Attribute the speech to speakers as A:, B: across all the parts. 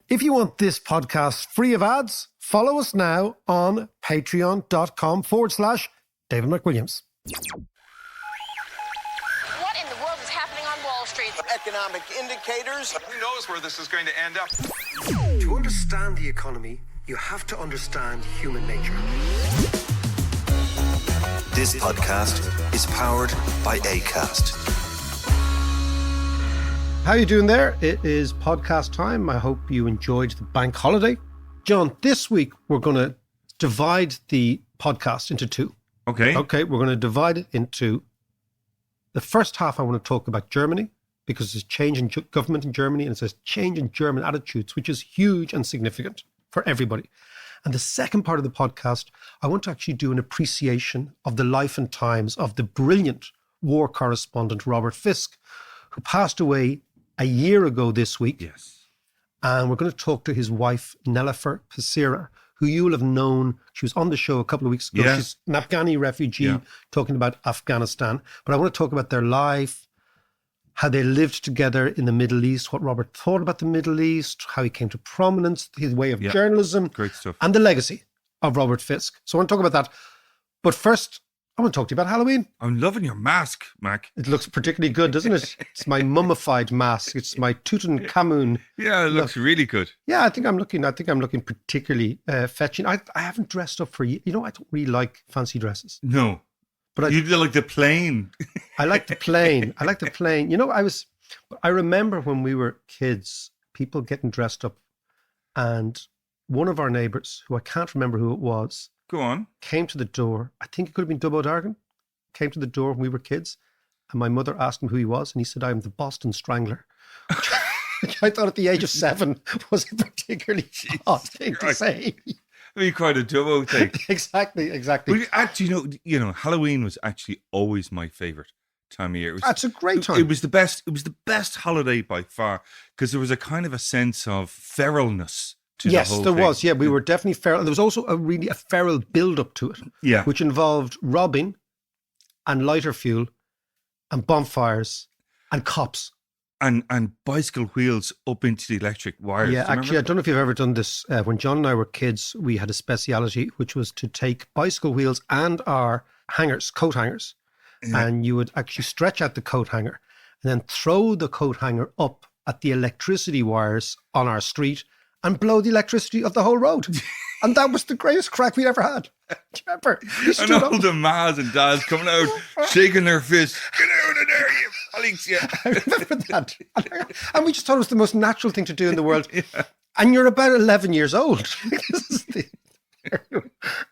A: If you want this podcast free of ads, follow us now on patreon.com/David McWilliams.
B: What in the world is happening on Wall Street?
C: Economic indicators.
D: Who knows where this is going to end up?
A: To understand the economy, you have to understand human nature.
E: This podcast is powered by Acast.
A: How are you doing there? It is podcast time. I hope you enjoyed the bank holiday. John, this week we're going to divide the podcast into two.
F: Okay,
A: we're going to divide it into the first half. I want to talk about Germany because there's a change in government in Germany and it's a change in German attitudes, which is huge and significant for everybody. And the second part of the podcast, I want to actually do an appreciation of the life and times of the brilliant war correspondent Robert Fisk, who passed away a year ago this week.
F: Yes.
A: And we're going to talk to his wife, Nelifer Passira, who you will have known. She was on the show a couple of weeks ago.
F: Yeah.
A: She's an Afghani refugee talking about Afghanistan. But I want to talk about their life, how they lived together in the Middle East, what Robert thought about the Middle East, how he came to prominence, his way of journalism.
F: Great stuff.
A: And the legacy of Robert Fisk. So I want to talk about that. But first, I want to talk to you about Halloween.
F: I'm loving your mask, Mac.
A: It looks particularly good, doesn't it? It's my mummified mask. It's my Tutankhamun.
F: Yeah, it looks really good.
A: Yeah, I think I'm looking particularly fetching. I haven't dressed up for you. You know, I don't really like fancy dresses.
F: No.
A: But
F: you like the plain.
A: I like the plain. You know, I remember when we were kids, people getting dressed up, and one of our neighbours, who I can't remember who it was,
F: Go on.
A: came to the door. I think it could have been Dubbo Dargan. Came to the door when we were kids, and my mother asked him who he was, and he said, "I'm the Boston Strangler." Which I thought at the age of 7 was a particularly odd thing to say.
F: I mean, quite a double thing.
A: Exactly.
F: But actually, you know, Halloween was actually always my favourite time of year.
A: That's a great time.
F: It was the best. It was the best holiday by far because there was a kind of a sense of feralness.
A: Yes, there was. Yeah, we were definitely feral. There was also a feral build-up to it.
F: Yeah.
A: Which involved robbing and lighter fuel and bonfires and cops.
F: And bicycle wheels up into the electric wires.
A: Yeah, actually, I don't know if you've ever done this. When John and I were kids, we had a speciality, which was to take bicycle wheels and our hangers, coat hangers, and you would actually stretch out the coat hanger and then throw the coat hanger up at the electricity wires on our street and blow the electricity of the whole road. And that was the greatest crack we'd ever had. Do you remember?
F: And all the mas and dads coming out, shaking their fists. Get out of there, you Alex, yeah.
A: I remember that. And we just thought it was the most natural thing to do in the world. And you're about 11 years old.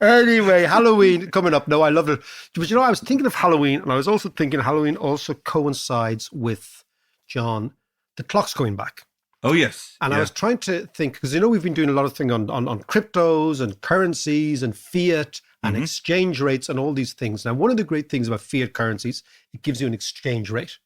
A: Anyway, Halloween coming up. No, I love it. But you know, I was thinking of Halloween, and I was also thinking Halloween also coincides with, John, the clock's going back.
F: Oh, yes.
A: And I was trying to think, because, you know, we've been doing a lot of things on cryptos and currencies and fiat and exchange rates and all these things. Now, one of the great things about fiat currencies, it gives you an exchange rate.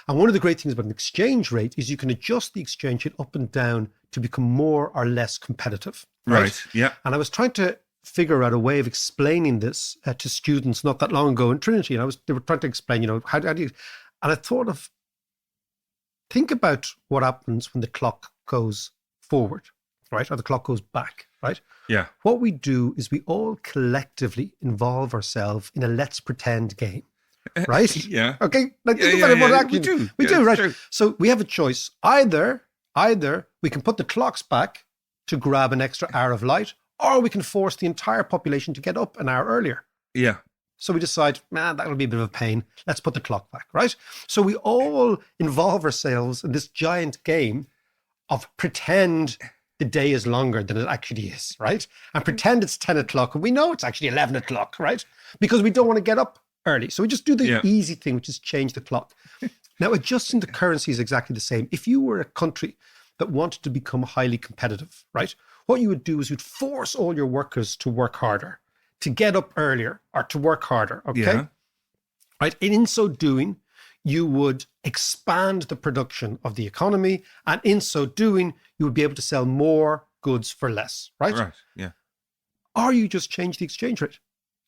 A: And one of the great things about an exchange rate is you can adjust the exchange rate up and down to become more or less competitive.
F: Right. Yeah.
A: And I was trying to figure out a way of explaining this to students not that long ago in Trinity. And they were trying to explain, you know, how do you, and I thought of, think about what happens when the clock goes forward, right? Or the clock goes back, right?
F: Yeah.
A: What we do is we all collectively involve ourselves in a let's pretend game, right?
F: Yeah.
A: Okay. Like, think about what actually we do, right?
F: True.
A: So we have a choice. Either we can put the clocks back to grab an extra hour of light, or we can force the entire population to get up an hour earlier.
F: Yeah.
A: So we decide, that'll be a bit of a pain. Let's put the clock back, right? So we all involve ourselves in this giant game of pretend the day is longer than it actually is, right? And pretend it's 10 o'clock and we know it's actually 11 o'clock, right? Because we don't want to get up early. So we just do the easy thing, which is change the clock. Now, adjusting the currency is exactly the same. If you were a country that wanted to become highly competitive, right? What you would do is you'd force all your workers to work harder, to get up earlier, or to work harder, okay?
F: Yeah.
A: Right? And in so doing, you would expand the production of the economy, and in so doing, you would be able to sell more goods for less, right?
F: Right, yeah.
A: Or you just change the exchange rate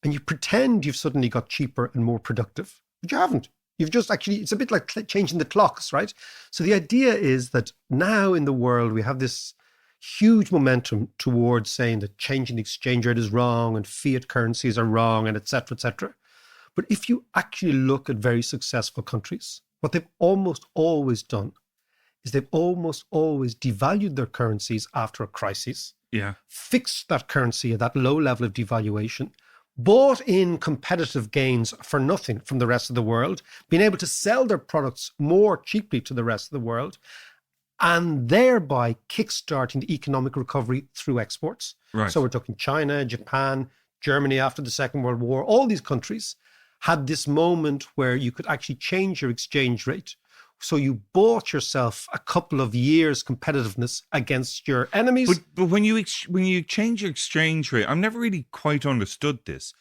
A: and you pretend you've suddenly got cheaper and more productive, but you haven't. You've just actually, it's a bit like changing the clocks, right? So the idea is that now in the world, we have this huge momentum towards saying that changing the exchange rate is wrong and fiat currencies are wrong and et cetera, et cetera. But if you actually look at very successful countries, what they've almost always done is they've almost always devalued their currencies after a crisis, fixed that currency at that low level of devaluation, bought in competitive gains for nothing from the rest of the world, being able to sell their products more cheaply to the rest of the world, and thereby kickstarting the economic recovery through exports.
F: Right.
A: So we're talking China, Japan, Germany after the Second World War. All these countries had this moment where you could actually change your exchange rate. So you bought yourself a couple of years competitiveness against your enemies.
F: But when you change your exchange rate, I've never really quite understood this.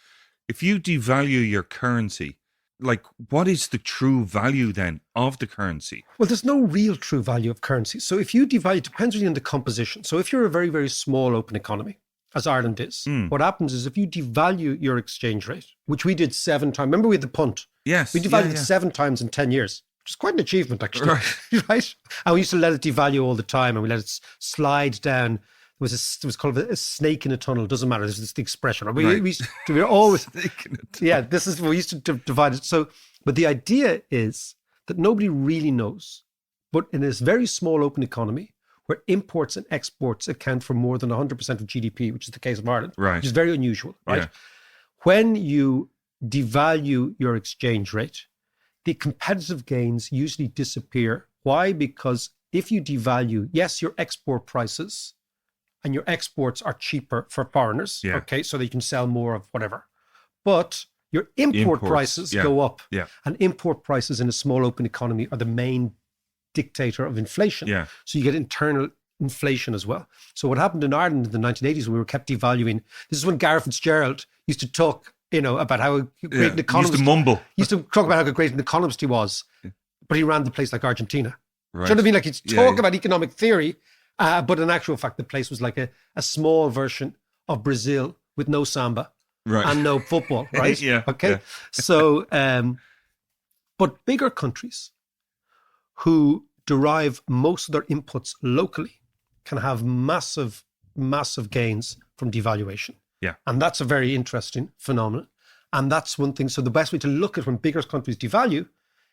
F: If you devalue your currency, like, what is the true value then of the currency?
A: Well, there's no real true value of currency. So if you devalue, it depends really on the composition. So if you're a very, very small open economy, as Ireland is, what happens is if you devalue your exchange rate, which we did 7 times. Remember we had the punt?
F: Yes.
A: We devalued it 7 times in 10 years, which is quite an achievement, actually. Right? And we used to let it devalue all the time, and we let it slide down. It was called a snake in a tunnel. It doesn't matter. This is the expression. Right? We were always...
F: Snake in a tunnel.
A: Yeah, this is... We used to divide it. So, but the idea is that nobody really knows. But in this very small open economy, where imports and exports account for more than 100% of GDP, which is the case of Ireland, which is very unusual, right? Yeah. When you devalue your exchange rate, the competitive gains usually disappear. Why? Because if you devalue, yes, your export prices and your exports are cheaper for foreigners, okay, so they can sell more of whatever. But your imports prices go up. Yeah. And import prices in a small open economy are the main dictator of inflation. Yeah. So you get internal inflation as well. So what happened in Ireland in the 1980s when we were kept devaluing, this is when Gareth Fitzgerald used to talk, about how great an economist.
F: He used to mumble.
A: He used to talk about how great an economist he was, but he ran the place like Argentina. Right. Should have been like he'd talk about economic theory, but in actual fact, the place was like a small version of Brazil with no samba and no football, right? Okay. Yeah. So, but bigger countries who derive most of their inputs locally can have massive, massive gains from devaluation. Yeah. And that's a very interesting phenomenon. And that's one thing. So the best way to look at when bigger countries devalue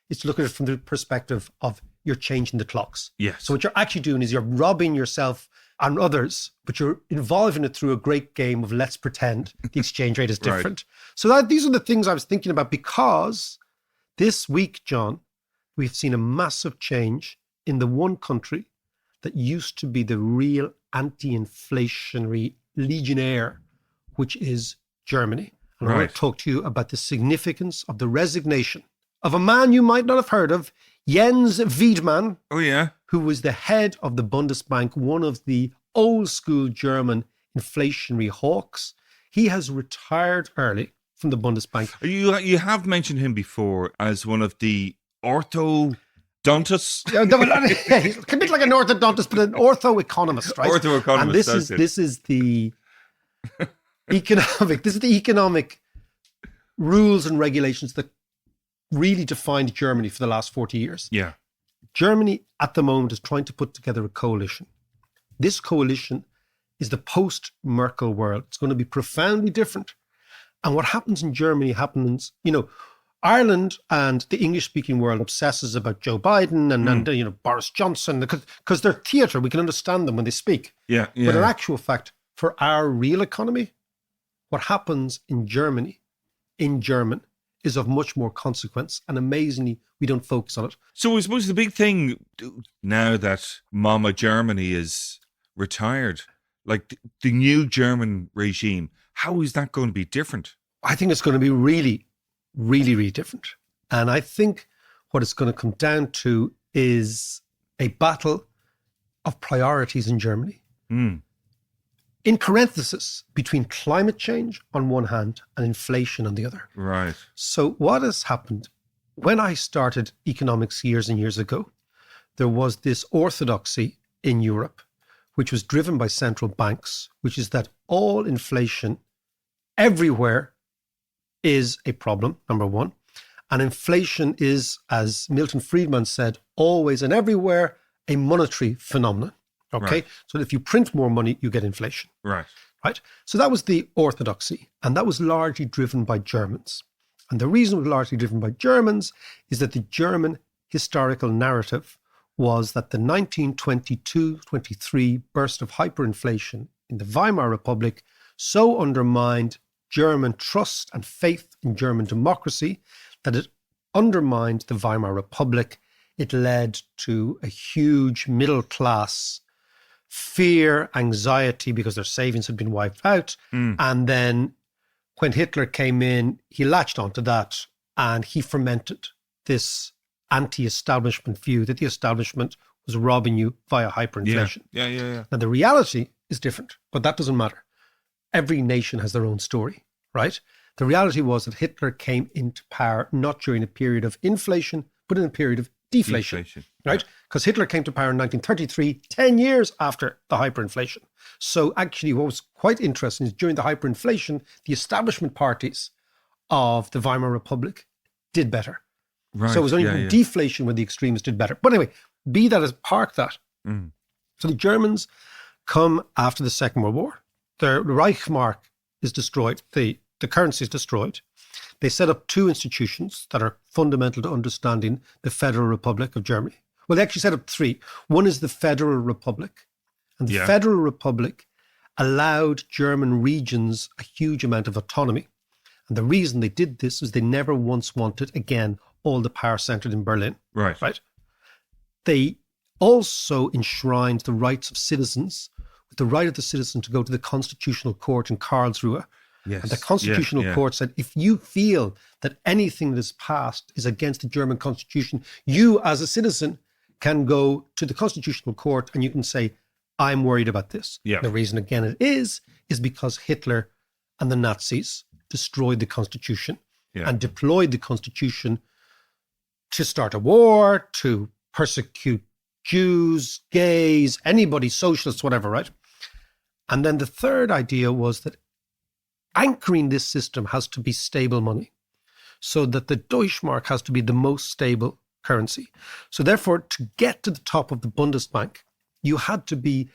A: is to look at it from the perspective of you're changing the clocks. Yes. So what you're actually doing is you're robbing yourself and others, but you're involving it through a great game of let's pretend the exchange rate is different. So these are the things I was thinking about, because this week, John, we've seen a massive change in the one country that used to be the real anti-inflationary legionnaire, which is Germany. And I want to talk to you about the significance of the resignation of a man you might not have heard of, Jens Wiedmann. Oh, yeah. Who was the head of the Bundesbank, one of the old school German inflationary hawks. He has retired early from the Bundesbank.
F: You have mentioned him before as one of the orthodontists.
A: He's a bit like an orthodontist, but an ortho-economist, right?
F: Ortho-economist.
A: And this is the economic rules and regulations that really defined Germany for the last 40 years. Yeah. Germany at the moment is trying to put together a coalition. This coalition is the post-Merkel world. It's going to be profoundly different. And what happens in Germany happens, Ireland and the English-speaking world obsesses about Joe Biden and Boris Johnson because they're theatre. We can understand them when they speak. Yeah. But in actual fact, for our real economy, what happens in Germany, in German, is of much more consequence. And amazingly, we don't focus on it.
F: So I suppose the big thing now that Mama Germany is retired, like the new German regime, how is that going to be different?
A: I think it's going to be really, really, really different. And I think what it's going to come down to is a battle of priorities in Germany. In parenthesis, between climate change on one hand and inflation on the other. Right. So what has happened? When I started economics years and years ago, there was this orthodoxy in Europe, which was driven by central banks, which is that all inflation everywhere is a problem, number one. And inflation is, as Milton Friedman said, always and everywhere a monetary phenomenon. Okay.
F: Right.
A: So if you print more money, you get inflation.
F: Right.
A: Right. So that was the orthodoxy. And that was largely driven by Germans. And the reason it was largely driven by Germans is that the German historical narrative was that the 1922-23 burst of hyperinflation in the Weimar Republic so undermined German trust and faith in German democracy that it undermined the Weimar Republic. It led to a huge middle class fear, anxiety, because their savings had been wiped out. And then when Hitler came in, he latched onto that and he fermented this anti-establishment view that the establishment was robbing you via hyperinflation.
F: Yeah.
A: Now, the reality is different, but that doesn't matter. Every nation has their own story, right? The reality was that Hitler came into power not during a period of inflation, but in a period of deflation. Right? Because Hitler came to power in 1933, 10 years after the hyperinflation. So actually what was quite interesting is during the hyperinflation, the establishment parties of the Weimar Republic did better.
F: Right.
A: So it was only deflation when the extremists did better. But anyway, be that as park that. So the Germans come after the Second World War. The Reichsmark is destroyed. The currency is destroyed. They set up two institutions that are fundamental to understanding the Federal Republic of Germany. Well, they actually set up three. One is the Federal Republic. And the Federal Republic allowed German regions a huge amount of autonomy. And the reason they did this is they never once wanted, again, all the power centered in Berlin. Right. They also enshrined the rights of citizens, with the right of the citizen to go to the Constitutional Court in Karlsruhe.
F: Yes.
A: And the Constitutional Court said, if you feel that anything that is passed is against the German Constitution, you as a citizen can go to the Constitutional Court and you can say, I'm worried about this. The reason, again, it is because Hitler and the Nazis destroyed the Constitution and deployed the Constitution to start a war, to persecute Jews, gays, anybody, socialists, whatever, right? And then the third idea was that anchoring this system has to be stable money, so that the Deutschmark has to be the most stable currency. So therefore, to get to the top of the Bundesbank, you had to be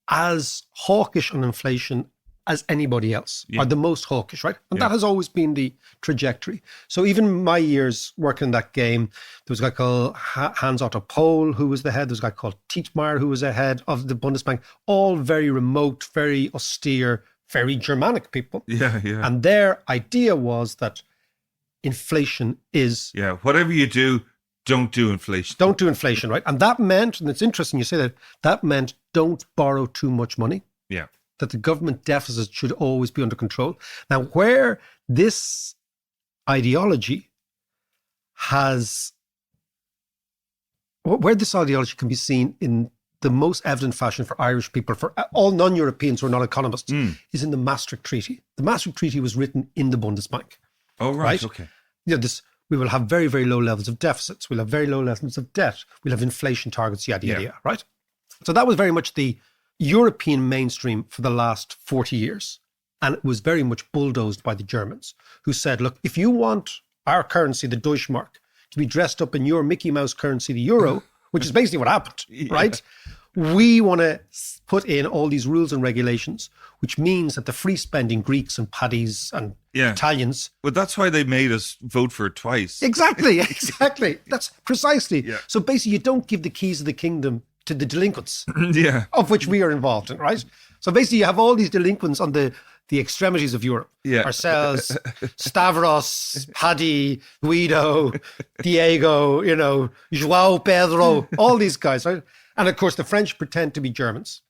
A: as hawkish on inflation as anybody else, or the most hawkish, right? And that has always been the trajectory. So even my years working in that game, there was a guy called Hans Otto Pohl, who was the head. There was a guy called Tietmeyer, who was the head of the Bundesbank, all very remote, very austere, very Germanic people. And their idea was that inflation is...
F: whatever you do, don't do inflation.
A: Don't do inflation, right? And that meant, and it's interesting you say that meant don't borrow too much money. That the government deficit should always be under control. Now, where this ideology can be seen in the most evident fashion for Irish people, for all non-Europeans who are not economists, is in the Maastricht Treaty. The Maastricht Treaty was written in the Bundesbank.
F: Oh, right? Okay.
A: We will have very, very low levels of deficits. We'll have very low levels of debt. We'll have inflation targets, yada, yada, right? So that was very much the European mainstream for the last 40 years. And it was very much bulldozed by the Germans, who said, look, if you want our currency, the Deutschmark, to be dressed up in your Mickey Mouse currency, the euro, which is basically what happened, right? We want to put in all these rules and regulations, which means that the free spending Greeks and Paddies and Italians...
F: Well, that's why they made us vote for it twice.
A: Exactly. That's precisely. So basically, you don't give the keys of the kingdom to the delinquents, of which we are involved in, right? So basically, you have all these delinquents on the extremities of Europe. Ourselves, Stavros, Paddy, Guido, Diego, João Pedro, all these guys, right? And of course, the French pretend to be Germans.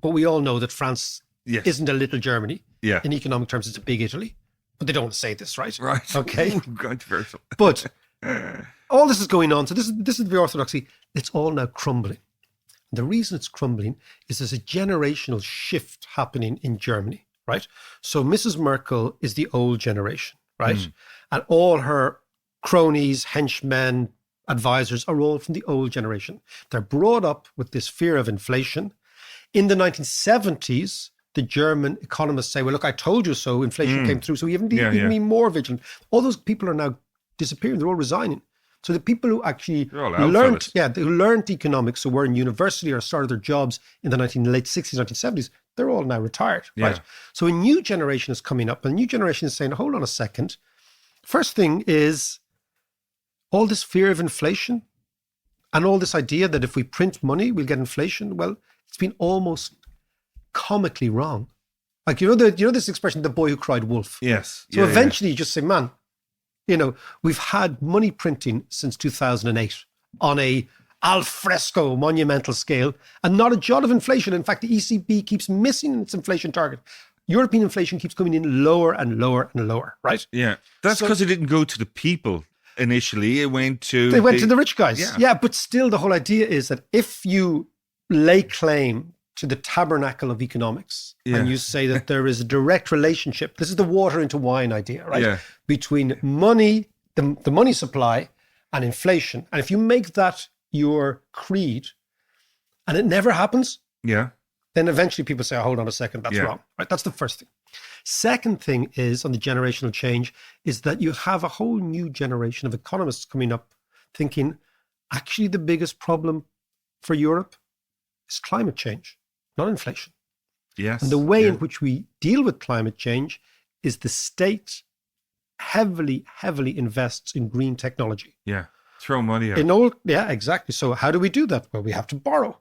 A: But we all know that France isn't a little Germany. In economic terms, it's a big Italy. But they don't want to say this, right?
F: Right.
A: Okay.
F: Controversial.
A: But all this is going on. So this is the orthodoxy. It's all now crumbling. The reason it's crumbling is there's a generational shift happening in Germany, right? So Mrs. Merkel is the old generation, right? And all her cronies, henchmen, advisors are all from the old generation. They're brought up with this fear of inflation. In the 1970s, the German economists say, well, look, I told you so, inflation came through, so we even need to be more vigilant. All those people are now disappearing. They're all resigning. So the people who actually
F: They're all old
A: learned,
F: fellas.
A: who learned economics, who were in university or started their jobs in the late 60s, 1970s, they're all now retired, right?
F: Yeah.
A: So a new generation is coming up. A new generation is saying, hold on a second. First thing is all this fear of inflation and all this idea that if we print money, we'll get inflation. Well, it's been almost comically wrong. Like, this expression, the boy who cried wolf.
F: Yes.
A: So eventually you just say, man, we've had money printing since 2008 on a al fresco monumental scale and not a jot of inflation. In fact, the ECB keeps missing its inflation target. European inflation keeps coming in lower and lower and lower, right?
F: Yeah. That's because it didn't go to the people initially. It went to...
A: They went to the rich guys.
F: Yeah.
A: Yeah, but still the whole idea is that if you lay claim to the tabernacle of economics and you say that there is a direct relationship, this is the water into wine idea, right?
F: Yeah.
A: Between money, the money supply and inflation. And if you make that your creed and it never happens, then eventually people say, oh, hold on a second, that's wrong, right? That's the first thing. Second thing is on the generational change is that you have a whole new generation of economists coming up thinking, actually the biggest problem for Europe is climate change, not inflation.
F: Yes.
A: And the way in which we deal with climate change is the state heavily invests in green technology.
F: Yeah. Throw money at it.
A: Exactly. So how do we do that? Well, we have to borrow.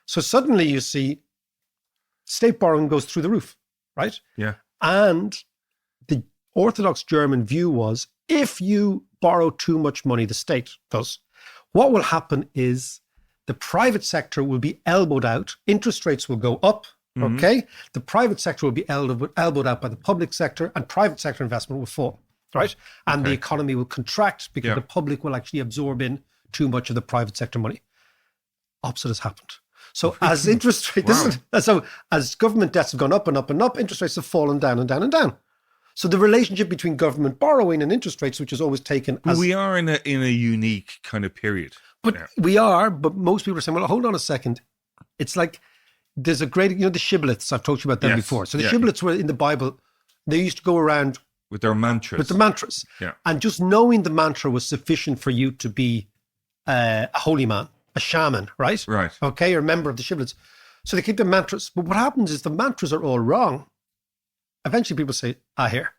A: So suddenly you see state borrowing goes through the roof, right?
F: Yeah.
A: And the orthodox German view was if you borrow too much money, the state does, what will happen is the private sector will be elbowed out. Interest rates will go up. Okay. The private sector will be elbowed out by the public sector and private sector investment will fall. Right. And the economy will contract because the public will actually absorb in too much of the private sector money. Opposite has happened. So as interest rates, as government debts have gone up and up and up, interest rates have fallen down and down and down. So the relationship between government borrowing and interest rates, which is always taken as...
F: We are in a unique kind of period.
A: But most people are saying, well, hold on a second. It's like there's a great, the shibboleths, I've told you about them before. So the shibboleths were in the Bible, they used to go around
F: with their mantras.
A: With the mantras.
F: Yeah.
A: And just knowing the mantra was sufficient for you to be a holy man, a shaman, right?
F: Right.
A: Okay, or a member of the shibboleths. So they keep the mantras. But what happens is the mantras are all wrong. Eventually people say, here.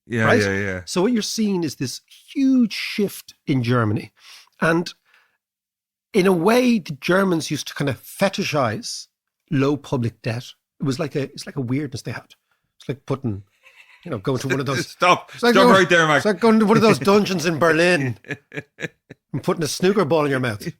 F: Yeah,
A: right?
F: yeah.
A: So what you're seeing is this huge shift in Germany. And in a way, the Germans used to kind of fetishize low public debt. It's like a weirdness they had. It's like putting... going to one of those...
F: Stop right there, Mac.
A: It's like going to one of those dungeons in Berlin and putting a snooker ball in your mouth. Do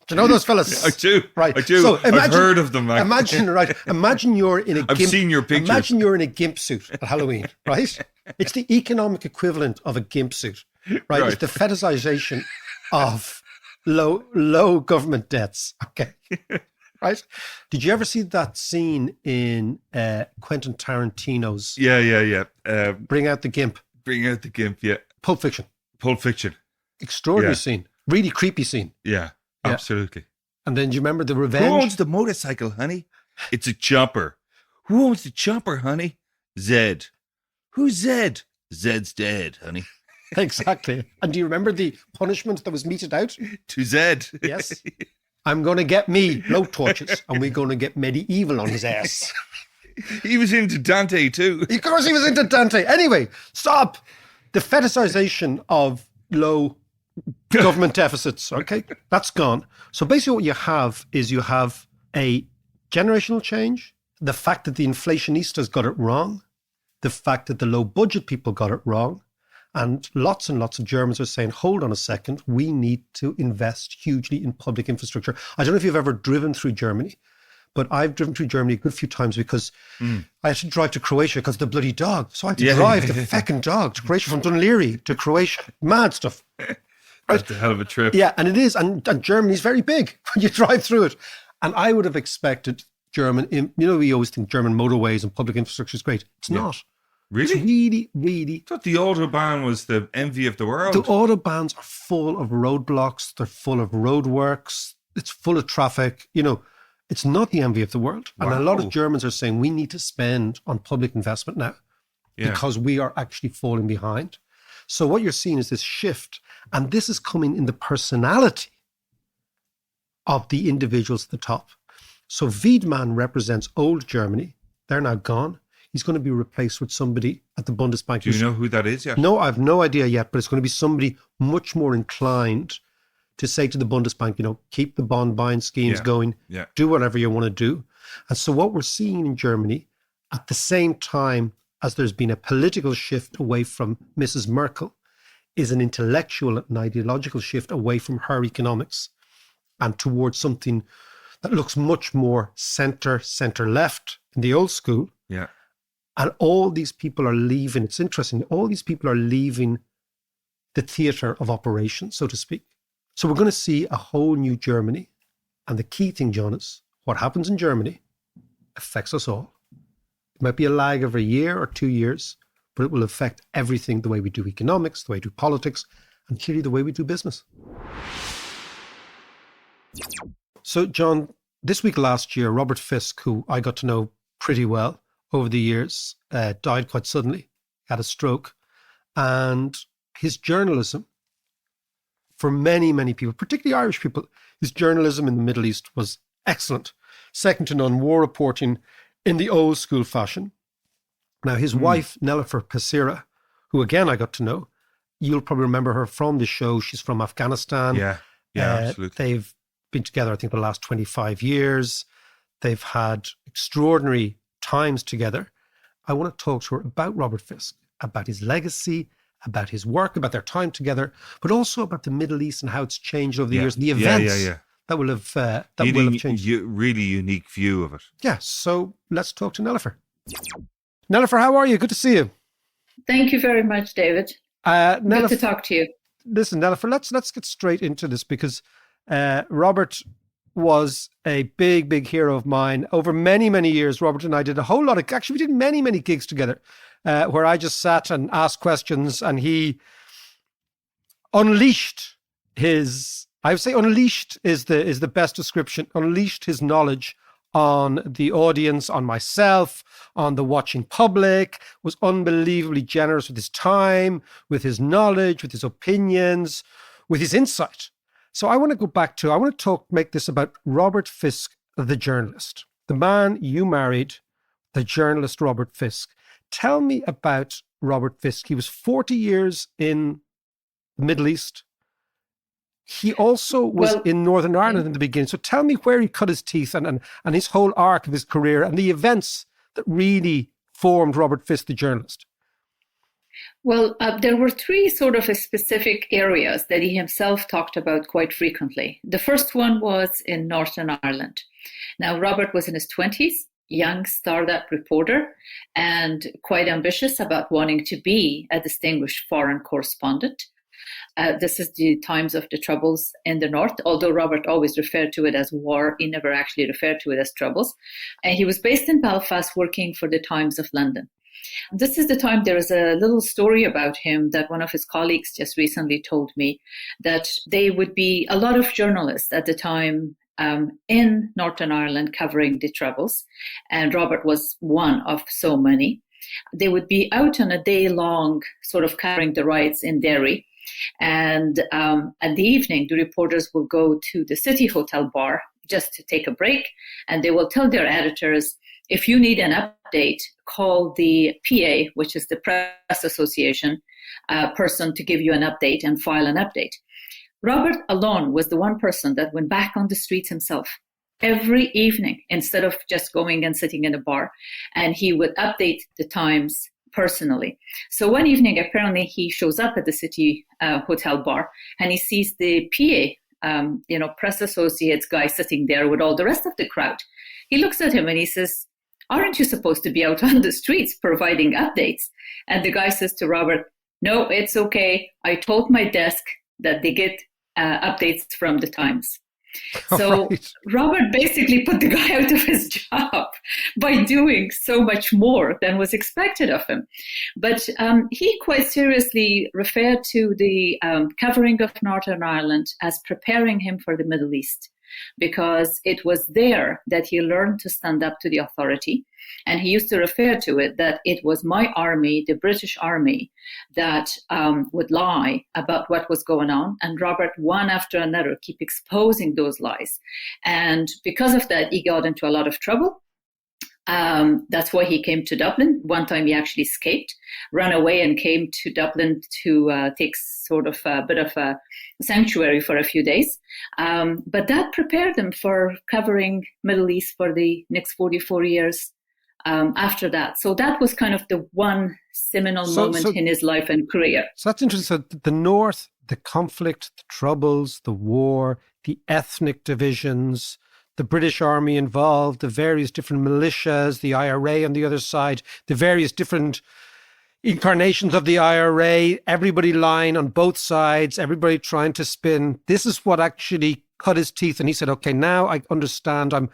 A: you know those fellas?
F: I do.
A: Right.
F: I do.
A: So
F: I've heard of them, Mac.
A: Imagine you're in a
F: I've seen your pictures.
A: Imagine you're in a gimp suit at Halloween, right? It's the economic equivalent of a gimp suit, right? It's the fetishization of low government debts. Okay. Right? Did you ever see that scene in Quentin Tarantino's?
F: Yeah.
A: Bring Out the Gimp.
F: Bring Out the Gimp. Yeah.
A: Pulp Fiction. Extraordinary scene. Really creepy scene.
F: Yeah. Absolutely.
A: And then do you remember the revenge?
F: Who owns the motorcycle, honey? It's a chopper. Who owns the chopper, honey? Zed. Who's Zed? Zed's dead, honey.
A: Exactly. And do you remember the punishment that was meted out?
F: To Zed.
A: Yes. I'm going to get me blow torches and we're going to get medieval on his ass.
F: He was into Dante too.
A: Of course he was into Dante. Anyway, stop. The fetishization of low government deficits, okay? That's gone. So basically what you have is you have a generational change, the fact that the inflationistas got it wrong, the fact that the low budget people got it wrong, and lots of Germans are saying, hold on a second, we need to invest hugely in public infrastructure. I don't know if you've ever driven through Germany, but I've driven through Germany a good few times because I had to drive to Croatia because of the bloody dog. So I had to drive the feckin' dog to Croatia from Dunleary to Croatia. Mad stuff.
F: That's a hell of a trip.
A: Yeah, and it is. And Germany's very big when you drive through it. And I would have expected we always think German motorways and public infrastructure is great. It's not.
F: Really?
A: It's really, really...
F: I thought the Autobahn was the envy of the world.
A: The Autobahns are full of roadblocks. They're full of roadworks. It's full of traffic. It's not the envy of the world.
F: Wow.
A: And a lot of Germans are saying we need to spend on public investment now because we are actually falling behind. So what you're seeing is this shift. And this is coming in the personality of the individuals at the top. So Wiedmann represents old Germany. They're now gone. He's going to be replaced with somebody at the Bundesbank.
F: Do you know who that is yet?
A: No, I've no idea yet, but it's going to be somebody much more inclined to say to the Bundesbank, keep the bond buying schemes going, do whatever you want to do. And so what we're seeing in Germany, at the same time as there's been a political shift away from Mrs. Merkel, is an intellectual and ideological shift away from her economics and towards something that looks much more center-left in the old school.
F: Yeah.
A: And all these people are leaving. It's interesting. All these people are leaving the theatre of operations, so to speak. So we're going to see a whole new Germany. And the key thing, John, is what happens in Germany affects us all. It might be a lag of a year or 2 years, but it will affect everything, the way we do economics, the way we do politics, and clearly the way we do business. So, John, this week last year, Robert Fisk, who I got to know pretty well over the years, died quite suddenly, had a stroke. And his journalism, for many, many people, particularly Irish people, his journalism in the Middle East was excellent. Second to none, war reporting in the old school fashion. Now, his wife, Nelifer Passira, who again I got to know, you'll probably remember her from the show. She's from Afghanistan.
F: Yeah, absolutely.
A: They've been together, I think, the last 25 years. They've had extraordinary times together. I want to talk to her about Robert Fisk, about his legacy, about his work, about their time together, but also about the Middle East and how it's changed over the years, and the events that will have changed.
F: Really unique view of it.
A: Yeah, so let's talk to Nelifer. Nelifer, how are you? Good to see you.
G: Thank you very much, David. Good to talk to you.
A: Listen, Nelifer, let's get straight into this because Robert was a big, big hero of mine. Over many, many years, Robert and I did a whole lot of, actually we did many, many gigs together where I just sat and asked questions and he unleashed his, I would say unleashed is the best description, unleashed his knowledge on the audience, on myself, on the watching public, was unbelievably generous with his time, with his knowledge, with his opinions, with his insight. So I want to make this about Robert Fisk, the journalist, the man you married, the journalist Robert Fisk. Tell me about Robert Fisk. He was 40 years in the Middle East. He also was in Northern Ireland in the beginning. So tell me where he cut his teeth and his whole arc of his career and the events that really formed Robert Fisk, the journalist.
G: Well, there were three sort of specific areas that he himself talked about quite frequently. The first one was in Northern Ireland. Now, Robert was in his 20s, young startup reporter, and quite ambitious about wanting to be a distinguished foreign correspondent. This is the times of the Troubles in the North, although Robert always referred to it as war. He never actually referred to it as Troubles. And he was based in Belfast working for the Times of London. This is the time there is a little story about him that one of his colleagues just recently told me, that they would be a lot of journalists at the time in Northern Ireland covering the Troubles. And Robert was one of so many. They would be out on a day long sort of covering the riots in Derry. And at the evening, the reporters will go to the City Hotel bar just to take a break. And they will tell their editors, if you need an update, call the PA, which is the Press Association person, to give you an update and file an update. Robert alone was the one person that went back on the streets himself every evening instead of just going and sitting in a bar. And he would update the Times personally. So one evening, apparently, he shows up at the City Hotel bar and he sees the PA, press associates guy sitting there with all the rest of the crowd. He looks at him and he says, aren't you supposed to be out on the streets providing updates? And the guy says to Robert, no, it's okay. I told my desk that they get updates from the Times. So Robert basically put the guy out of his job by doing so much more than was expected of him. But he quite seriously referred to the covering of Northern Ireland as preparing him for the Middle East. because it was there that he learned to stand up to the authority. And he used to refer to it that it was my army, the British army, that would lie about what was going on. And Robert, one after another, keep exposing those lies. And because of that, he got into a lot of trouble. That's why he came to Dublin. One time he actually escaped, ran away and came to Dublin to take sort of a bit of a sanctuary for a few days. But that prepared him for covering Middle East for the next 44 years after that. So that was kind of the one seminal moment in his life and career.
A: So that's interesting. So the North, the conflict, the troubles, the war, the ethnic divisions, the British Army involved, the various different militias, the IRA on the other side, the various different incarnations of the IRA, everybody lying on both sides, everybody trying to spin. This is what actually cut his teeth. And he said, okay, now I understand. I'm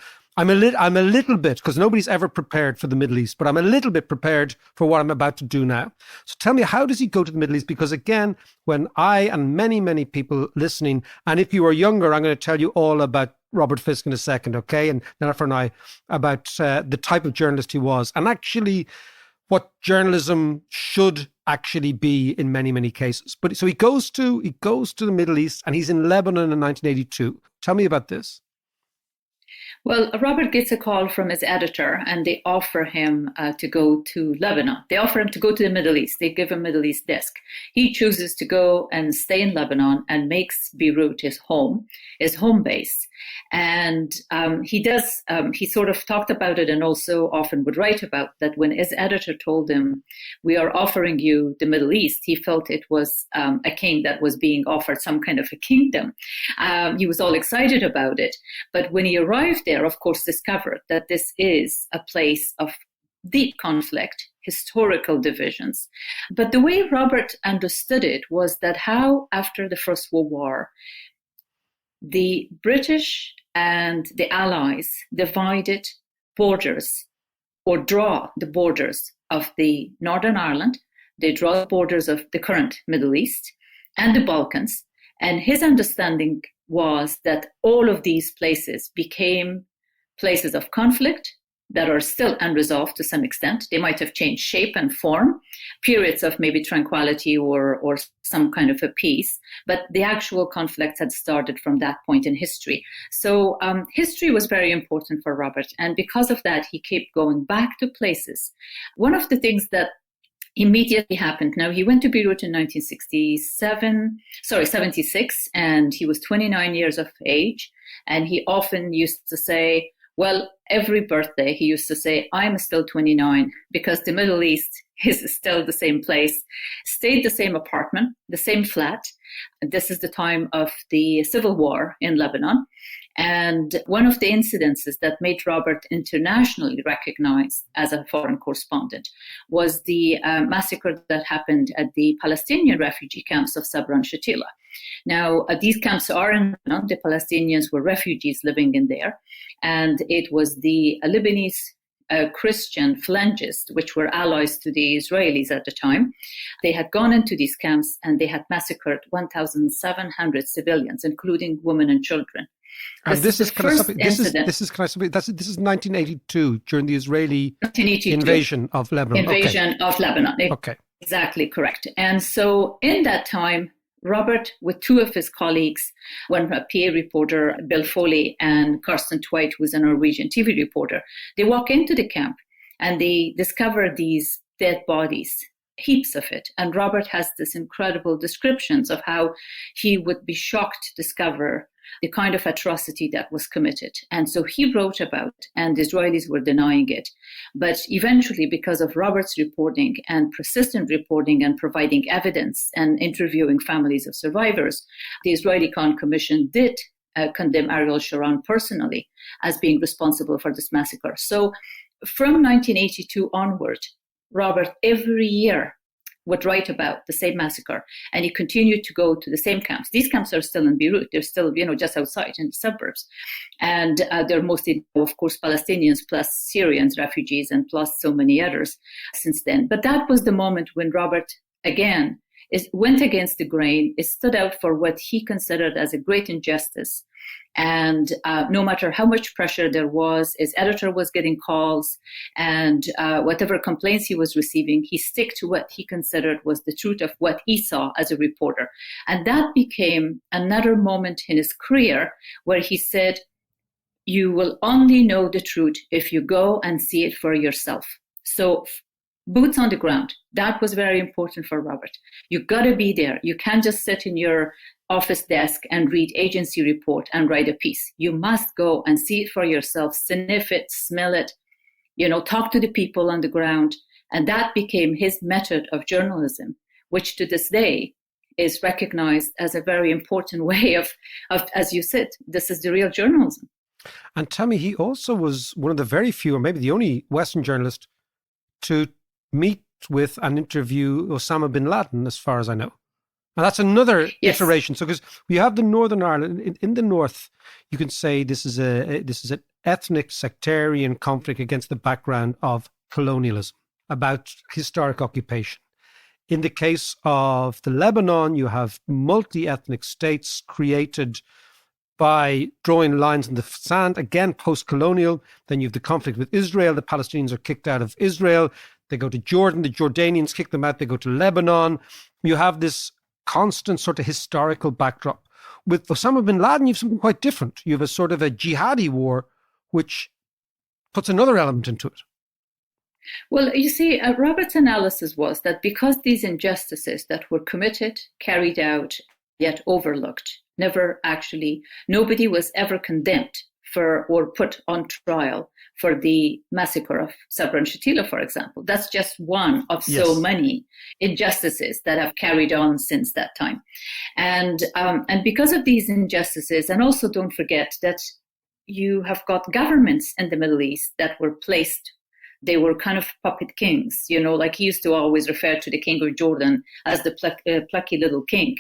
A: a little bit, because nobody's ever prepared for the Middle East, but I'm a little bit prepared for what I'm about to do now. So tell me, how does he go to the Middle East? Because again, when I and many, many people listening, and if you are younger, I'm going to tell you all about Robert Fisk in a second, okay? And Jennifer and I about the type of journalist he was, and actually what journalism should actually be in many, many cases. But so he goes to the Middle East, and he's in Lebanon in 1982. Tell me about this.
G: Well, Robert gets a call from his editor, and they offer him to go to Lebanon. They offer him to go to the Middle East. They give him Middle East desk. He chooses to go and stay in Lebanon and makes Beirut his home base. And he sort of talked about it, and also often would write about that. When his editor told him, we are offering you the Middle East, he felt it was a king that was being offered some kind of a kingdom. He was all excited about it. But when he arrived there, of course, discovered that this is a place of deep conflict, historical divisions. But the way Robert understood it was that how, after the First World War, the British and the Allies divided borders, or draw the borders of the Northern Ireland, they draw the borders of the current Middle East and the Balkans. And his understanding was that all of these places became places of conflict that are still unresolved to some extent. They might have changed shape and form, periods of maybe tranquility or some kind of a peace, but the actual conflicts had started from that point in history. So history was very important for Robert, and because of that, he kept going back to places. One of the things that immediately happened. Now, he went to Beirut in 76, and he was 29 years of age. And he often used to say, well, every birthday, he used to say, I'm still 29, because the Middle East is still the same place, stayed the same apartment, the same flat. This is the time of the civil war in Lebanon. And one of the incidences that made Robert internationally recognized as a foreign correspondent was the massacre that happened at the Palestinian refugee camps of Sabra and Shatila. Now, these camps are in Lebanon. The Palestinians were refugees living in there. And it was the Lebanese Christian phalangists, which were allies to the Israelis at the time. They had gone into these camps and they had massacred 1,700 civilians, including women and children.
A: And this is 1982 during the Israeli invasion of Lebanon.
G: Of Lebanon.
A: Okay.
G: Exactly correct. And so in that time, Robert, with two of his colleagues, one a PA reporter, Bill Foley, and Karsten Tveit, who was a Norwegian TV reporter, they walk into the camp and they discover these dead bodies, heaps of it. And Robert has this incredible descriptions of how he would be shocked to discover the kind of atrocity that was committed. And so he wrote about it, and the Israelis were denying it. But eventually, because of Robert's reporting and persistent reporting and providing evidence and interviewing families of survivors, the Israeli Khan Commission did condemn Ariel Sharon personally as being responsible for this massacre. So from 1982 onward, Robert every year would write about the same massacre, and he continued to go to the same camps. These camps are still in Beirut. They're still, just outside in the suburbs. And they're mostly, of course, Palestinians plus Syrians, refugees, and plus so many others since then. But that was the moment when Robert, again, went against the grain, stood out for what he considered as a great injustice, And no matter how much pressure there was, his editor was getting calls, and whatever complaints he was receiving, he stuck to what he considered was the truth of what he saw as a reporter. And that became another moment in his career where he said, you will only know the truth if you go and see it for yourself. So boots on the ground, that was very important for Robert. You got to be there. You can't just sit in your office desk and read agency report and write a piece. You must go and see it for yourself, sniff it, smell it, talk to the people on the ground. And that became his method of journalism, which to this day is recognized as a very important way of, as you said, this is the real journalism.
A: And tell me, he also was one of the very few, or maybe the only Western journalist to meet with and interview Osama bin Laden, as far as I know. Now, that's another iteration. So, because we have the Northern Ireland, in the north, you can say this is an ethnic sectarian conflict against the background of colonialism, about historic occupation. In the case of the Lebanon, you have multi-ethnic states created by drawing lines in the sand, again, post-colonial. Then you have the conflict with Israel. The Palestinians are kicked out of Israel. They go to Jordan. The Jordanians kick them out. They go to Lebanon. You have this constant sort of historical backdrop. With Osama bin Laden, you have something quite different. You have a sort of a jihadi war, which puts another element into it.
G: Well, you see, Robert's analysis was that because these injustices that were committed, carried out, yet overlooked, nobody was ever condemned for or put on trial for the massacre of Sabra and Shatila, for example. That's just one of so many injustices that have carried on since that time. And because of these injustices, and also don't forget that you have got governments in the Middle East that were placed. They were kind of puppet kings, like he used to always refer to the king of Jordan as the plucky little king.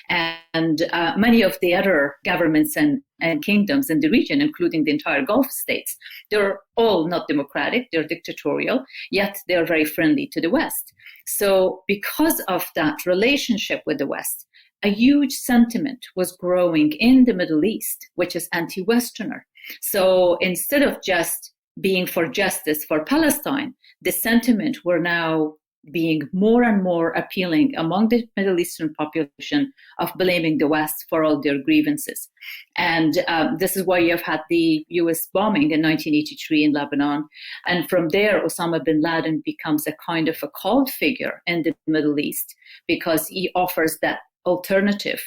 G: And many of the other governments and kingdoms in the region, including the entire Gulf states, they're all not democratic, they're dictatorial, yet they're very friendly to the West. So because of that relationship with the West, a huge sentiment was growing in the Middle East, which is anti-Westerner. So instead of just being for justice for Palestine, the sentiment were now being more and more appealing among the Middle Eastern population of blaming the West for all their grievances. And this is why you have had the US bombing in 1983 in Lebanon. And from there, Osama bin Laden becomes a kind of a cult figure in the Middle East because he offers that alternative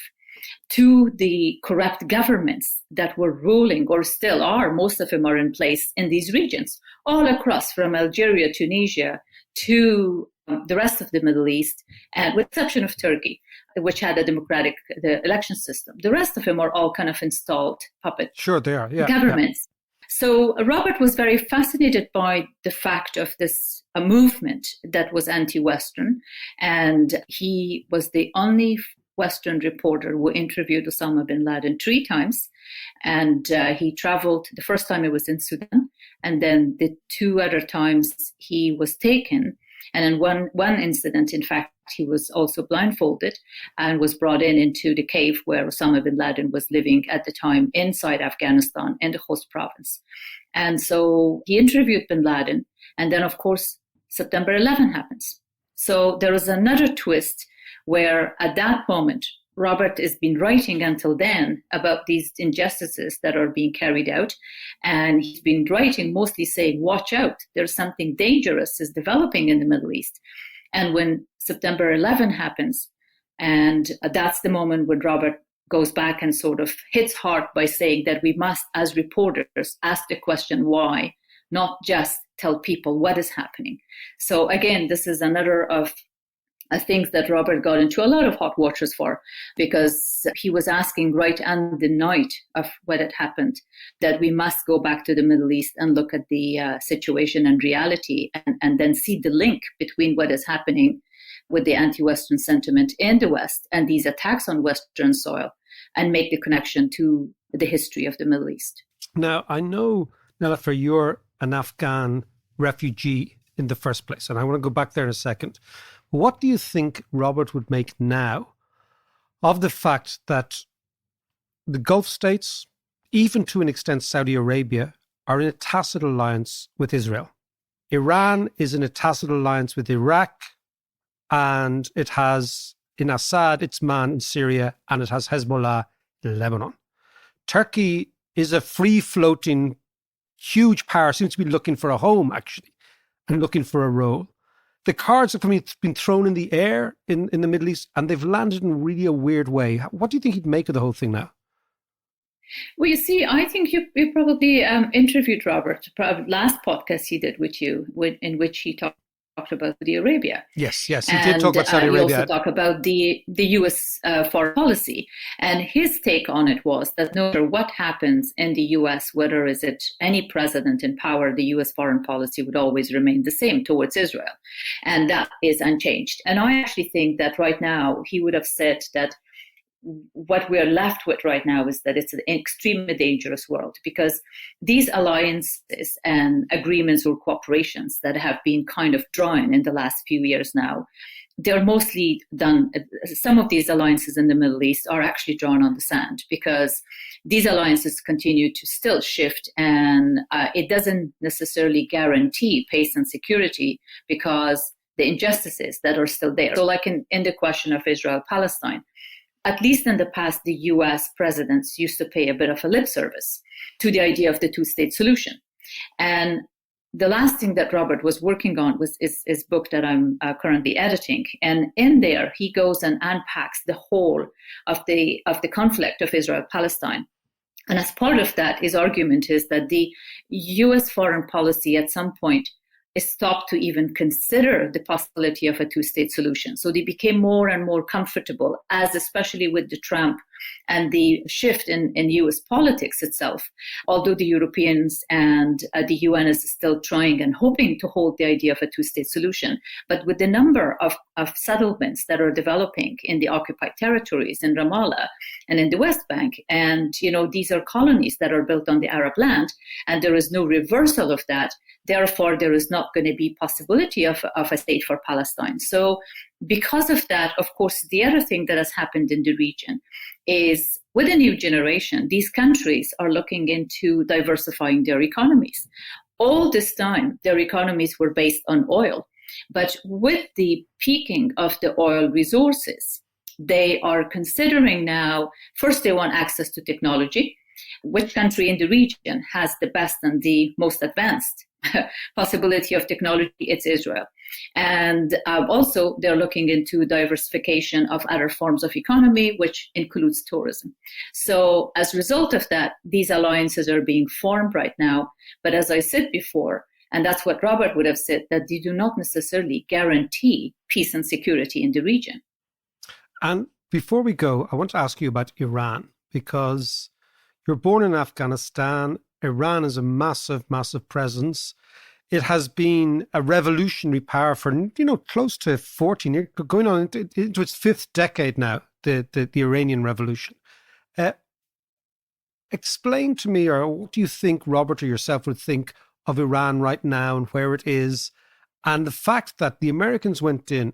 G: to the corrupt governments that were ruling or still are, most of them are in place in these regions, all across from Algeria, Tunisia to the rest of the Middle East, and with the exception of Turkey, which had a democratic election system. The rest of them are all kind of installed puppet governments. Yeah. So Robert was very fascinated by the fact of this movement that was anti-Western, and he was the only Western reporter who interviewed Osama bin Laden 3 times. And he traveled, the first time it was in Sudan, and then the 2 other times he was taken. And in one incident, in fact, he was also blindfolded and was brought into the cave where Osama bin Laden was living at the time inside Afghanistan in the Khost province. And so he interviewed bin Laden. And then, of course, September 11 happens. So there was another twist where at that moment, Robert has been writing until then about these injustices that are being carried out. And he's been writing mostly saying, watch out, there's something dangerous is developing in the Middle East. And when September 11 happens, and that's the moment when Robert goes back and sort of hits hard by saying that we must, as reporters, ask the question why, not just tell people what is happening. So again, this is another of things that Robert got into a lot of hot waters for, because he was asking right on the night of what had happened that we must go back to the Middle East and look at the situation and reality and then see the link between what is happening with the anti-Western sentiment in the West and these attacks on Western soil and make the connection to the history of the Middle East.
A: Now, I know, Nilüfer, you're an Afghan refugee in the first place, and I want to go back there in a second. What do you think Robert would make now of the fact that the Gulf states, even to an extent Saudi Arabia, are in a tacit alliance with Israel. Iran is in a tacit alliance with Iraq, and it has in Assad its man in Syria, and it has Hezbollah in Lebanon. Turkey is a free-floating, huge power, seems to be looking for a home, actually, and looking for a role. The cards have been thrown in the air in the Middle East, and they've landed in really a weird way. What do you think he'd make of the whole thing now?
G: Well, you see, I think you probably interviewed Robert, last podcast he did with you, in which he talked about Saudi Arabia.
A: Yes, he did talk about Saudi Arabia.
G: He also talked about the U.S. foreign policy. And his take on it was that no matter what happens in the U.S., whether is it any president in power, the U.S. foreign policy would always remain the same towards Israel. And that is unchanged. And I actually think that right now he would have said that what we are left with right now is that it's an extremely dangerous world, because these alliances and agreements or cooperations that have been kind of drawn in the last few years now, they're mostly done. Some of these alliances in the Middle East are actually drawn on the sand, because these alliances continue to still shift, and it doesn't necessarily guarantee peace and security, because the injustices that are still there. So like in the question of Israel-Palestine, at least in the past, the US presidents used to pay a bit of a lip service to the idea of the two-state solution. And the last thing that Robert was working on was his book that I'm currently editing. And in there, he goes and unpacks the whole of the conflict of Israel-Palestine. And as part of that, his argument is that the US foreign policy at some point stopped to even consider the possibility of a two-state solution. So they became more and more comfortable, as especially with the Trump and the shift in US politics itself, although the Europeans and the UN is still trying and hoping to hold the idea of a two-state solution. But with the number of settlements that are developing in the occupied territories in Ramallah and in the West Bank, and these are colonies that are built on the Arab land, and there is no reversal of that. Therefore, there is not going to be possibility of a state for Palestine. So because of that, of course, the other thing that has happened in the region is with a new generation, these countries are looking into diversifying their economies. All this time, their economies were based on oil. But with the peaking of the oil resources, they are considering now, first they want access to technology. Which country in the region has the best and the most advanced possibility of technology? It's Israel. And also they're looking into diversification of other forms of economy, which includes tourism. So as a result of that, these alliances are being formed right now. But as I said before, and that's what Robert would have said, that they do not necessarily guarantee peace and security in the region.
A: And before we go, I want to ask you about Iran, because you're born in Afghanistan. Iran is a massive, massive presence. It has been a revolutionary power for, close to 14 years, going on into its fifth decade now, the Iranian Revolution. Explain to me, or what do you think Robert or yourself would think of Iran right now and where it is, and the fact that the Americans went in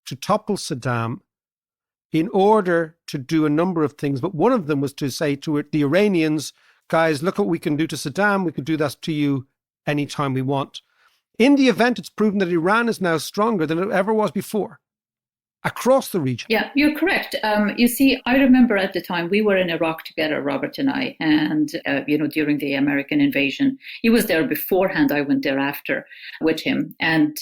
A: to topple Saddam in order to do a number of things, but one of them was to say to the Iranians, guys, look what we can do to Saddam. We can do that to you anytime we want. In the event, it's proven that Iran is now stronger than it ever was before across the region.
G: Yeah, you're correct. You see, I remember at the time we were in Iraq together, Robert and I, and, during the American invasion. He was there beforehand. I went there after with him. And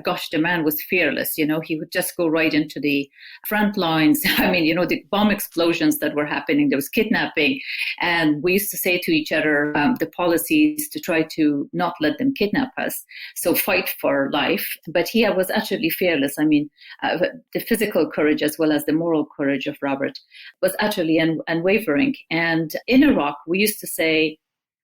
G: gosh, the man was fearless. He would just go right into the front lines. I mean, the bomb explosions that were happening, there was kidnapping. And we used to say to each other, the policies to try to not let them kidnap us. So fight for life. But he was utterly fearless. I mean, the physical courage as well as the moral courage of Robert was utterly unwavering. And in Iraq, we used to say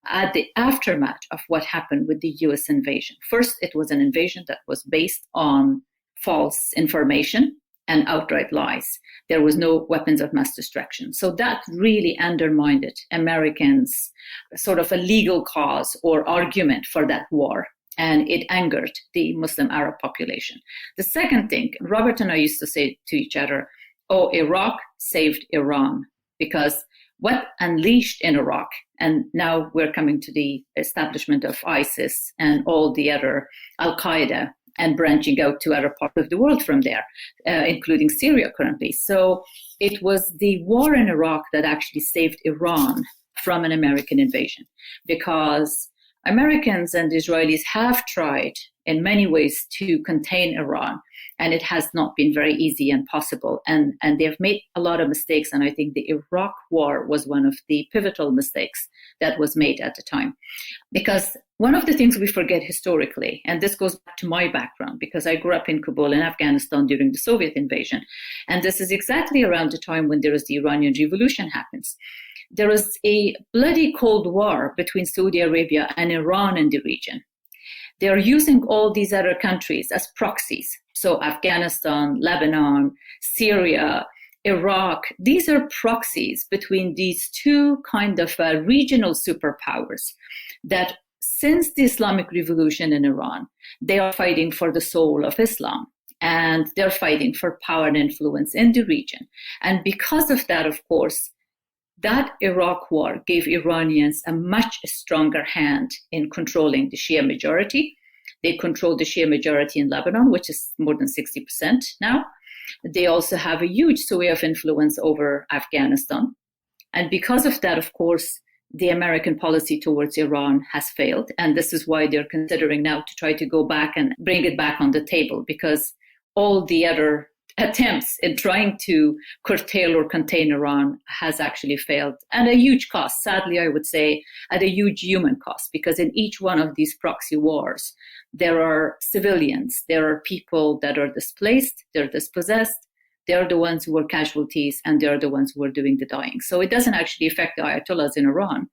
G: at the aftermath of what happened with the US invasion, first, it was an invasion that was based on false information and outright lies. There was no weapons of mass destruction. So that really undermined Americans' sort of a legal cause or argument for that war. And it angered the Muslim Arab population. The second thing, Robert and I used to say to each other, Iraq saved Iran, because what unleashed in Iraq, and now we're coming to the establishment of ISIS and all the other Al-Qaeda and branching out to other parts of the world from there, including Syria currently. So it was the war in Iraq that actually saved Iran from an American invasion, because Americans and Israelis have tried in many ways to contain Iran, and it has not been very easy and possible. And they've made a lot of mistakes, and I think the Iraq war was one of the pivotal mistakes that was made at the time. Because one of the things we forget historically, and this goes back to my background, because I grew up in Kabul in Afghanistan during the Soviet invasion, and this is exactly around the time when there is the Iranian Revolution happens. There is a bloody Cold War between Saudi Arabia and Iran in the region. They are using all these other countries as proxies. So Afghanistan, Lebanon, Syria, Iraq, these are proxies between these two kind of regional superpowers that since the Islamic Revolution in Iran, they are fighting for the soul of Islam, and they're fighting for power and influence in the region. And because of that, of course, that Iraq war gave Iranians a much stronger hand in controlling the Shia majority. They control the Shia majority in Lebanon, which is more than 60% now. They also have a huge sway of influence over Afghanistan. And because of that, of course, the American policy towards Iran has failed. And this is why they're considering now to try to go back and bring it back on the table, because all the other attempts in trying to curtail or contain Iran has actually failed, and a huge cost, sadly, I would say, at a huge human cost, because in each one of these proxy wars, there are civilians, there are people that are displaced, they're dispossessed, they're the ones who are casualties, and they're the ones who are doing the dying. So it doesn't actually affect the Ayatollahs in Iran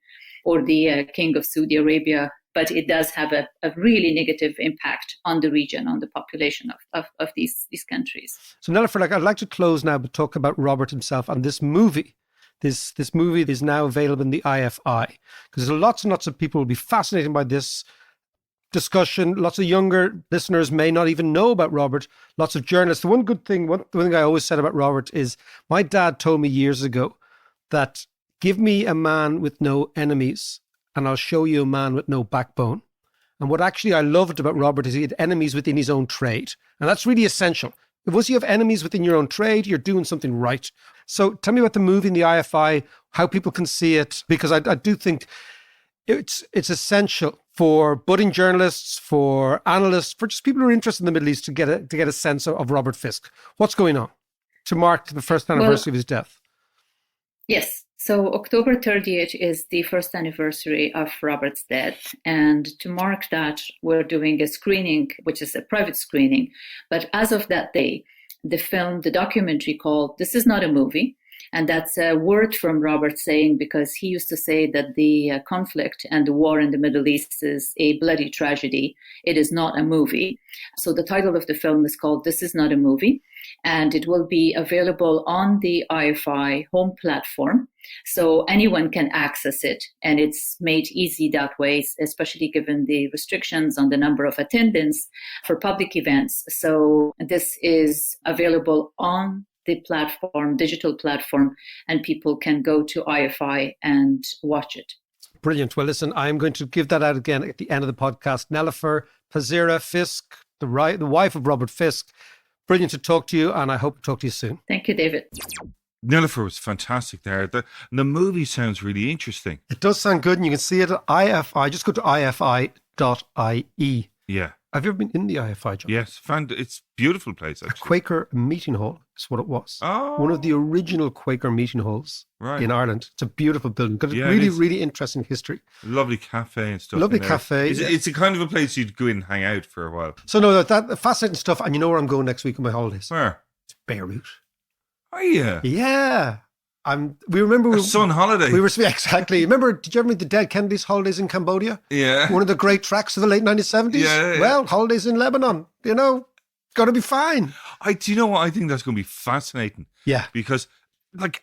G: or the King of Saudi Arabia, but it does have a really negative impact on the region, on the population of these countries.
A: So Nella, I'd like to close now, but talk about Robert himself and this movie. This movie is now available in the IFI, because lots and lots of people will be fascinated by this discussion. Lots of younger listeners may not even know about Robert. Lots of journalists. The one thing I always said about Robert is my dad told me years ago that give me a man with no enemies and I'll show you a man with no backbone. And what actually I loved about Robert is he had enemies within his own trade. And that's really essential. If once you have enemies within your own trade, you're doing something right. So tell me about the movie in the IFI, how people can see it, because I do think it's essential for budding journalists, for analysts, for just people who are interested in the Middle East to get a sense of Robert Fisk. What's going on to mark the first anniversary of his death?
G: Yes. So October 30th is the first anniversary of Robert's death. And to mark that, we're doing a screening, which is a private screening. But as of that day, the documentary called This Is Not a Movie. And that's a word from Robert saying, because he used to say that the conflict and the war in the Middle East is a bloody tragedy. It is not a movie. So the title of the film is called This Is Not a Movie. And it will be available on the IFI home platform. So anyone can access it. And it's made easy that way, especially given the restrictions on the number of attendance for public events. So this is available on the platform, digital platform, and people can go to IFI and watch it.
A: Brilliant. Well, listen, I'm going to give that out again at the end of the podcast. Nelifer Pazira Fisk, the wife of Robert Fisk. Brilliant to talk to you, and I hope to talk to you soon.
G: Thank you, David.
F: Nelifer was fantastic there. The movie sounds really interesting.
A: It does sound good, and you can see it at IFI. Just go to ifi.ie.
F: Yeah.
A: Have you ever been in the IFI, John?
F: Yes, it's a beautiful place, actually.
A: A Quaker meeting hall is what it was.
F: Oh.
A: One of the original Quaker meeting halls in Ireland. It's a beautiful building. Got a really interesting history.
F: Lovely cafe and stuff.
A: Lovely cafe.
F: It's a kind of a place you'd go in and hang out for a while.
A: So no, that fascinating stuff. And you know where I'm going next week on my holidays?
F: Where?
A: It's Beirut.
F: Are you?
A: Yeah. We remember
F: sun holiday.
A: We were exactly. Remember? Did you ever meet the Dead Kennedys' holidays in Cambodia?
F: Yeah.
A: One of the great tracks of the late 1970s.
F: Yeah.
A: Well, holidays in Lebanon. Got to be fine.
F: Do you know what? I think that's going to be fascinating.
A: Yeah.
F: Because,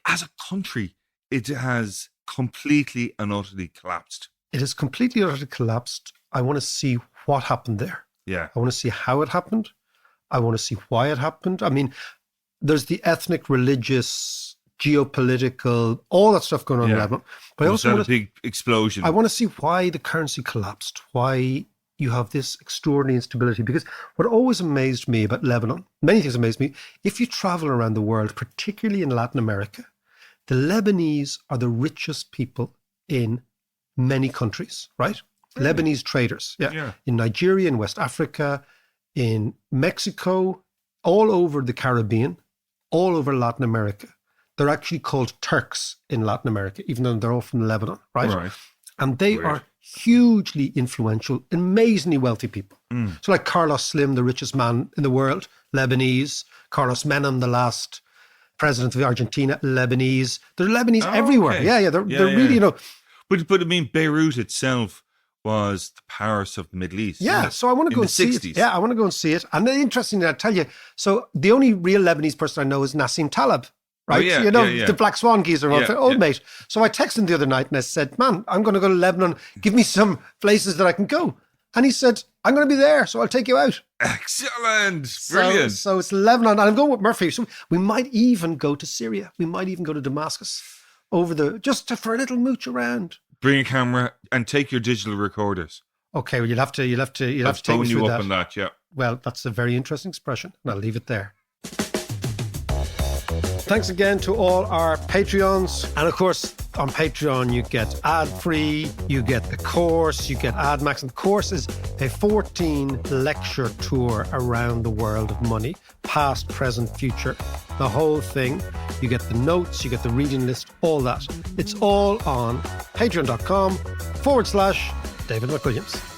F: as a country, it has completely and utterly collapsed.
A: It has completely and utterly collapsed. I want to see what happened there.
F: Yeah.
A: I want to see how it happened. I want to see why it happened. I mean, there's the ethnic religious geopolitical, all that stuff going on in Lebanon. But I
F: Was
A: also
F: that a
A: want to,
F: big explosion?
A: I want to see why the currency collapsed, why you have this extraordinary instability. Because what always amazed me about Lebanon, many things amazed me, if you travel around the world, particularly in Latin America, the Lebanese are the richest people in many countries, right? Really? Lebanese traders, yeah. In Nigeria, in West Africa, in Mexico, all over the Caribbean, all over Latin America. They're actually called Turks in Latin America, even though they're all from Lebanon, right? And they are hugely influential, amazingly wealthy people. So like Carlos Slim, the richest man in the world, Lebanese. Carlos Menem, the last president of Argentina, Lebanese. There are Lebanese everywhere. Okay. Yeah. They're really, you know.
F: But I mean, Beirut itself was the Paris of the Middle East.
A: Yeah, so I want to go and see it. Yeah, I want to go and see it. And then interestingly, I'll tell you, so the only real Lebanese person I know is Nassim Taleb, right? The Black Swan geezer, old mate. So I texted him the other night and I said, man, I'm going to go to Lebanon. Give me some places that I can go. And he said, I'm going to be there, so I'll take you out.
F: Excellent. Brilliant.
A: So it's Lebanon. And I'm going with Murphy. So we might even go to Syria. We might even go to Damascus for a little mooch around.
F: Bring a camera and take your digital recorders.
A: Okay, well, you'll have to take me through that.
F: Phone you up on that, yeah.
A: Well, that's a very interesting expression, and I'll leave it there. Thanks again to all our Patreons. And of course, on Patreon, you get ad-free, you get the course, you get AdMax. And the course is a 14-lecture tour around the world of money, past, present, future, the whole thing. You get the notes, you get the reading list, all that. It's all on patreon.com/David McWilliams.